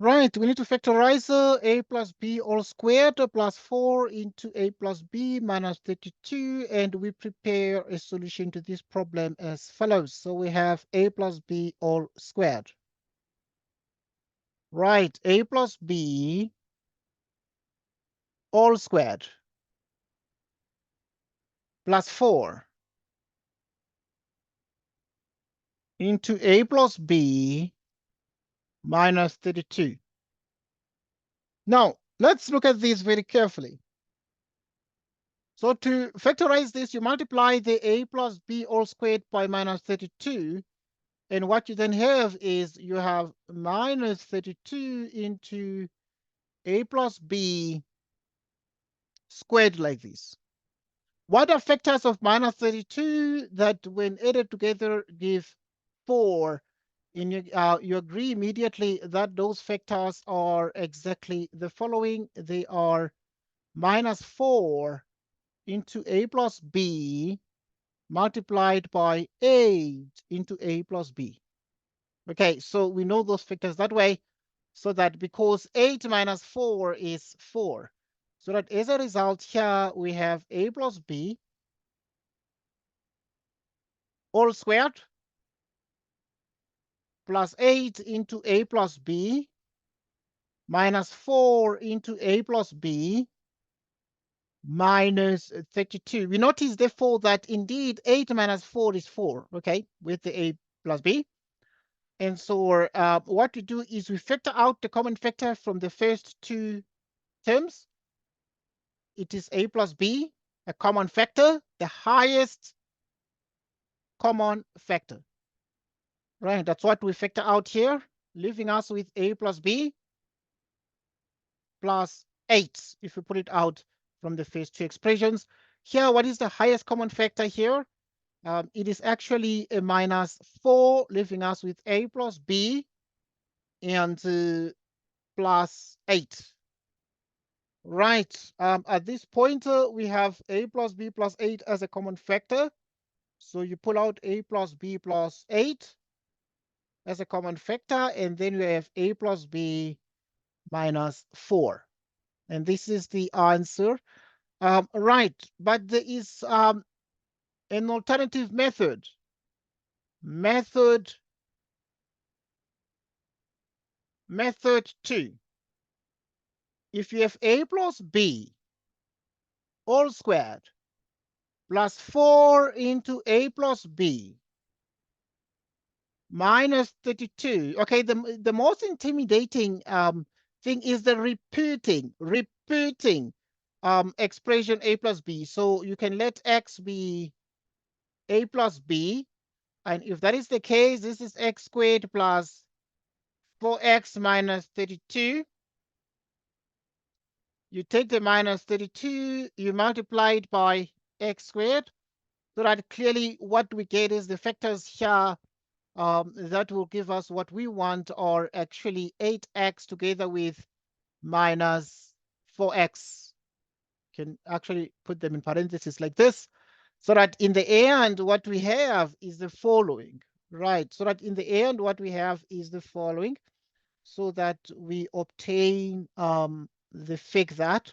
Right, we need to factorize a plus b all squared plus 4 into a plus b minus 32, and we prepare a solution to this problem as follows. So we have a plus b all squared. Right, a plus b all squared plus 4 into a plus b minus 32. Now, let's look at this very carefully. So to factorize this, you multiply the a plus b all squared by minus 32. And what you then have is you have minus 32 into a plus b squared like this. What are factors of minus 32 that when added together give 4? You agree immediately that those factors are exactly the following. They are minus 4 into a plus b multiplied by 8 into a plus b. Okay, so we know those factors that way, so that because 8 minus 4 is 4. So that as a result here, we have a plus b all squared plus 8 into a plus b minus 4 into a plus b minus 32. We notice therefore that indeed 8 minus 4 is 4, okay, with the a plus b. And so what we do is we factor out the common factor from the first two terms. It is a plus b, a common factor, the highest common factor. Right, that's what we factor out here, leaving us with a plus b plus 8, if we put it out from the first two expressions. Here, what is the highest common factor here? It is actually a minus 4, leaving us with a plus b and plus 8. Right, at this point, we have a plus b plus 8 as a common factor. So you pull out a plus b plus 8 as a common factor, and then we have a plus b minus 4. And this is the answer. Right, but there is an alternative method. Method 2. If you have a plus b all squared plus 4 into a plus b minus 32. Okay, the most intimidating thing is the repeating expression a plus b. So you can let x be a plus b. And if that is the case, this is x squared plus 4x minus 32. You take the minus 32, you multiply it by x squared. So that clearly what we get is the factors here that will give us what we want, are actually 8x together with minus 4x. Can actually put them in parentheses like this, so that in the end, what we have is the following, right? So that in the end, what we have is the following, so that we obtain the fig that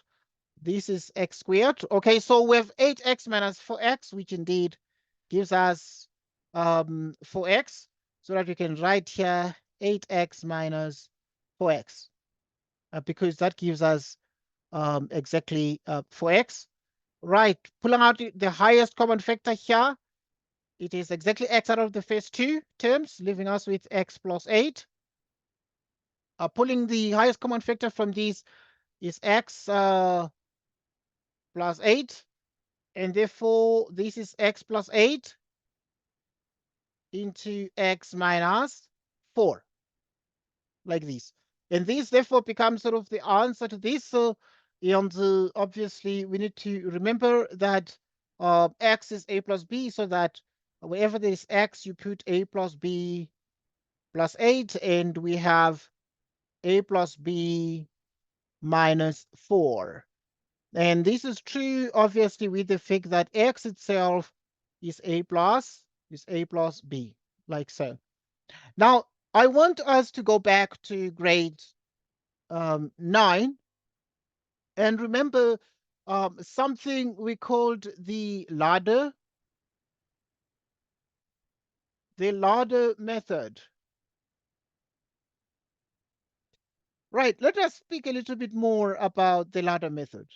this is x squared. Okay, so we have 8x minus 4x, which indeed gives us 4x, so that we can write here 8x minus 4x, because that gives us exactly 4x. Right, pulling out the highest common factor here, it is exactly x out of the first two terms, leaving us with x plus 8. Pulling the highest common factor from these is x plus 8, and therefore this is x plus 8 into x minus 4, like this. And this therefore becomes sort of the answer to this. So, and obviously we need to remember that x is a plus b, so that wherever there is x, you put a plus b plus 8, and we have a plus b minus 4. And this is true, obviously, with the fact that x itself is a plus b, like so. Now, I want us to go back to grade 9. And remember something we called the ladder method. Right, let us speak a little bit more about the ladder method.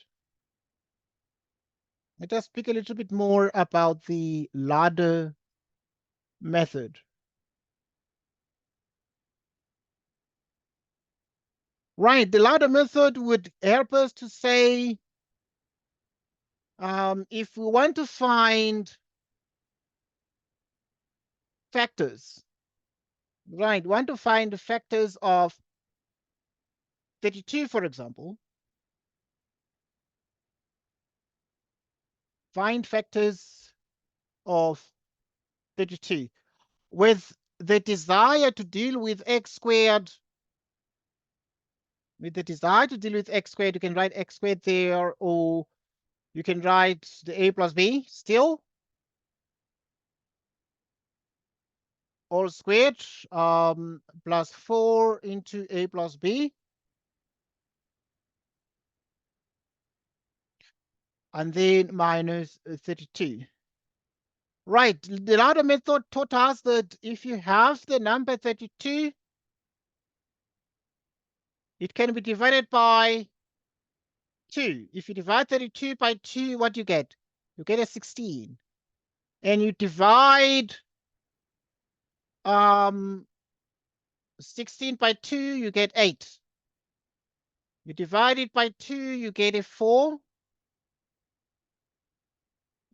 Let us speak a little bit more about the ladder method. Right, the ladder method would help us to say if we want to find factors, right, want to find the factors of 32, for example, find factors of 32 with the desire to deal with x squared. With the desire to deal with x squared, you can write x squared there, or you can write the a plus b still, all squared, plus 4 into a plus b. And then minus 32. Right, the ladder method taught us that if you have the number 32, it can be divided by 2. If you divide 32 by 2, what do you get? You get a 16. And you divide 16 by 2, you get 8. You divide it by 2, you get a 4.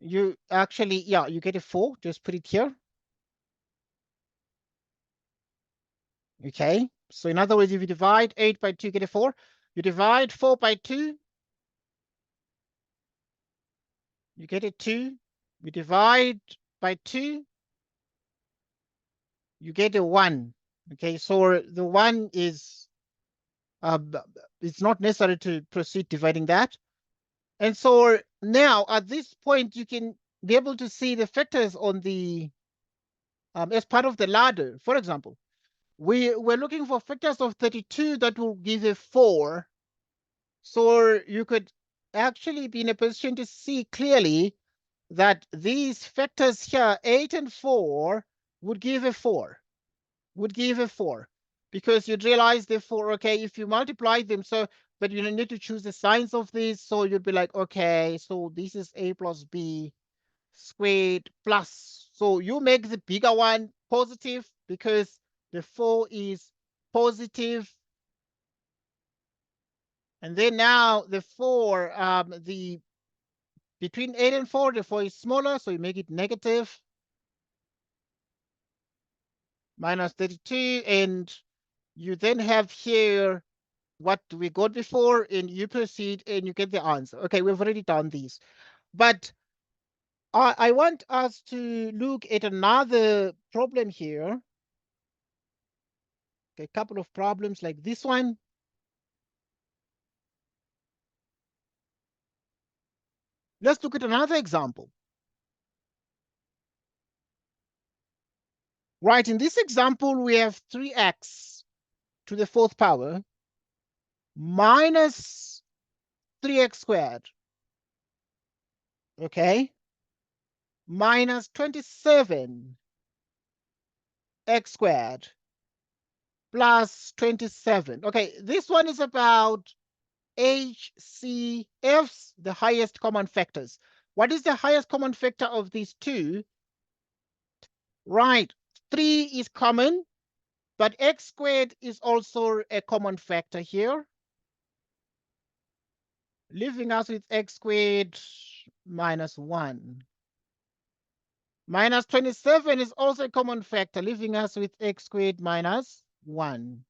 You actually, yeah, you get a 4. Just put it here. Okay. So in other words, if you divide 8 by 2, you get a 4. You divide 4 by 2, you get a 2. You divide by 2, you get a 1. Okay, so the 1 is, it's not necessary to proceed dividing that. And so now at this point, you can be able to see the factors on the, as part of the ladder. For example, we're looking for factors of 32 that will give a 4. So you could actually be in a position to see clearly that these factors here, 8 and 4, would give a 4. Because you'd realize therefore, okay, if you multiply them, so, but you need to choose the signs of this, so you'd be like, okay, so this is a plus b squared plus, so you make the bigger one positive because the 4 is positive. And then now the 4, the between 8 and 4, the 4 is smaller, so you make it negative. Minus 32, and you then have here what we got before, and you proceed and you get the answer. Okay, we've already done these. But I want us to look at another problem here. A couple of problems like this one. Let's look at another example. Right, in this example, we have 3x to the 4th power minus 3x squared. Okay, minus 27 x squared plus 27. Okay, this one is about HCFs, the highest common factors. What is the highest common factor of these two? Right, 3 is common, but x squared is also a common factor here, leaving us with x squared minus 1. Minus 27 is also a common factor, leaving us with x squared minus 1.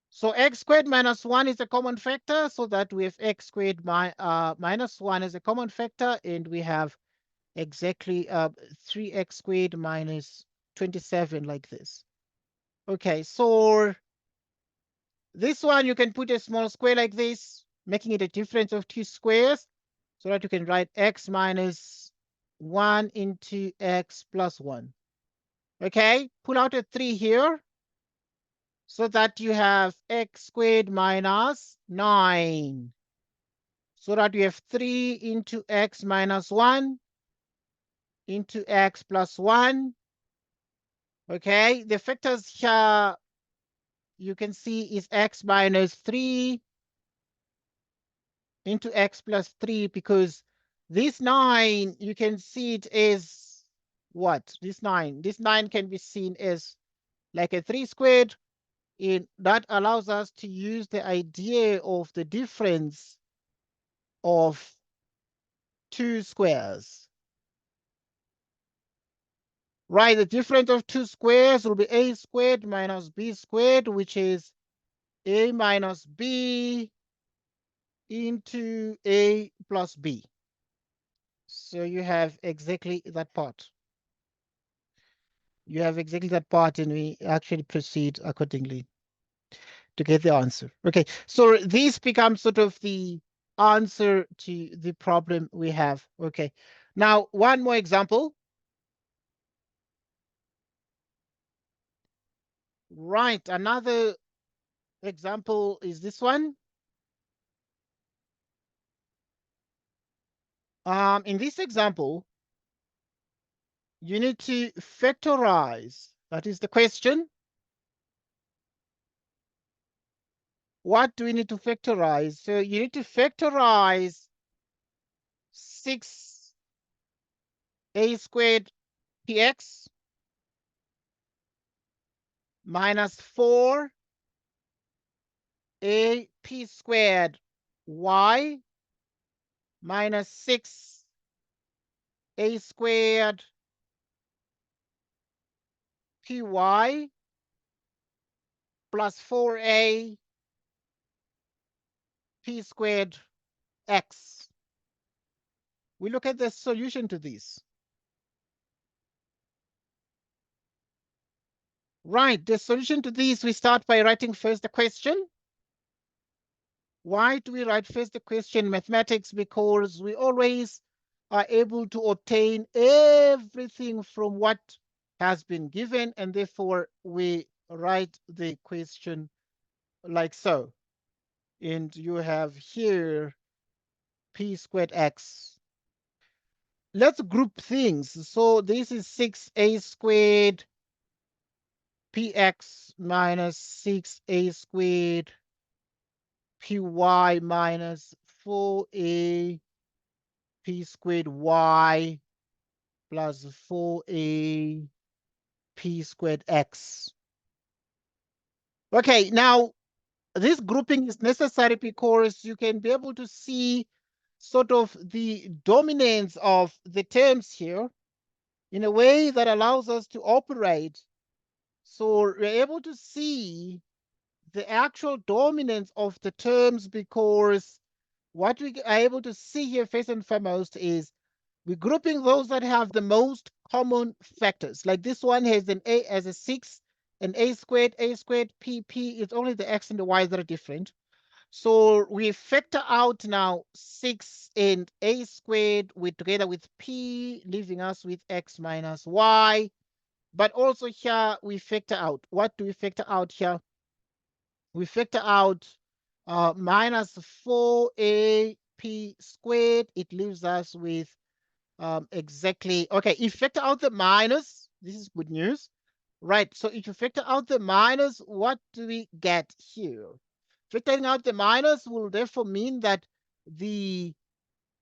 So x squared minus 1 is a common factor, so that we have x squared minus 1 as a common factor, and we have exactly 3x squared minus 27 like this. Okay, so this one you can put a small square like this, making it a difference of 2 squares, so that you can write x minus 1 into x plus 1. Okay, pull out a 3 here. so that you have x squared minus 9. So that you have 3 into x minus 1 into x plus 1. Okay, the factors here you can see is x minus 3 into x plus 3, because this 9, you can see it as what? This 9. This 9 can be seen as like a 3 squared. That allows us to use the idea of the difference of 2 squares. Right, the difference of 2 squares will be a squared minus b squared, which is a minus b into a plus b. So you have exactly that part. You have exactly that part, and we actually proceed accordingly to get the answer. Okay, so this becomes sort of the answer to the problem we have. Okay, now one more example. Right, another example is this one. In this example, you need to factorize. That is the question. What do we need to factorize? So you need to factorize 6a squared px minus 4 a p squared y minus 6 a squared py plus 4a p squared x. We look at the solution to this. Right, the solution to this, we start by writing first the question. Why do we write first the question mathematics? Because we always are able to obtain everything from what has been given, and therefore we write the question like so. And you have here p squared x. Let's group things. So this is 6a squared px minus 6a squared py minus 4a p squared y plus 4a p squared x. Okay, now this grouping is necessary because you can be able to see sort of the dominance of the terms here in a way that allows us to operate. So we're able to see the actual dominance of the terms, because what we are able to see here first and foremost is we're grouping those that have the most common factors. Like this one has an a as a 6, an a squared, pp. It's only the x and the y that are different. So we factor out now 6 and a squared together with p, leaving us with x minus y. But also here we factor out. What do we factor out here? We factor out minus 4a p squared. It leaves us with exactly, okay, if you factor out the minus, this is good news, right? So if you factor out the minus, what do we get here? Factoring out the minus will therefore mean that the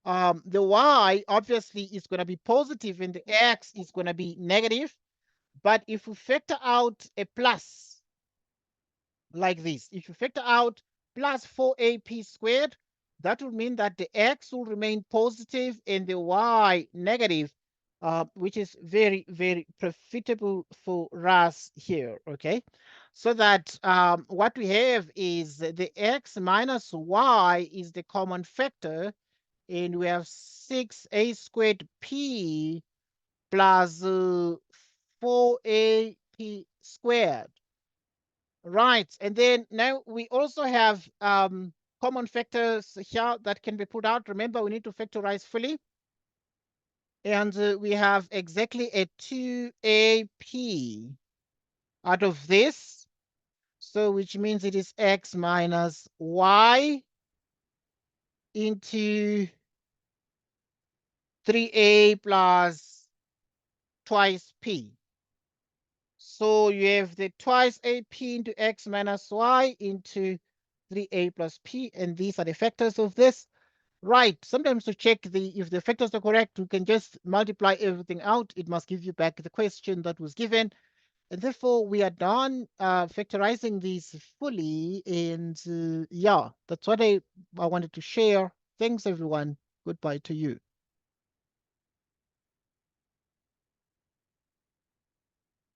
y obviously is going to be positive and the x is going to be negative. But if we factor out a plus like this, if you factor out plus 4ap squared, that will mean that the x will remain positive and the y negative, which is very, very profitable for us here, okay? So that what we have is the x minus y is the common factor, and we have 6a squared p plus 4ap squared. Right, and then now we also have common factors here that can be put out. Remember, we need to factorize fully. And we have exactly a 2ap out of this. So which means it is x minus y into 3a plus twice p. So you have the twice ap into x minus y into 3a plus p, and these are the factors of this. Right, sometimes to check if the factors are correct, we can just multiply everything out. It must give you back the question that was given. And therefore, we are done factorizing these fully. And yeah, that's what I wanted to share. Thanks, everyone. Goodbye to you.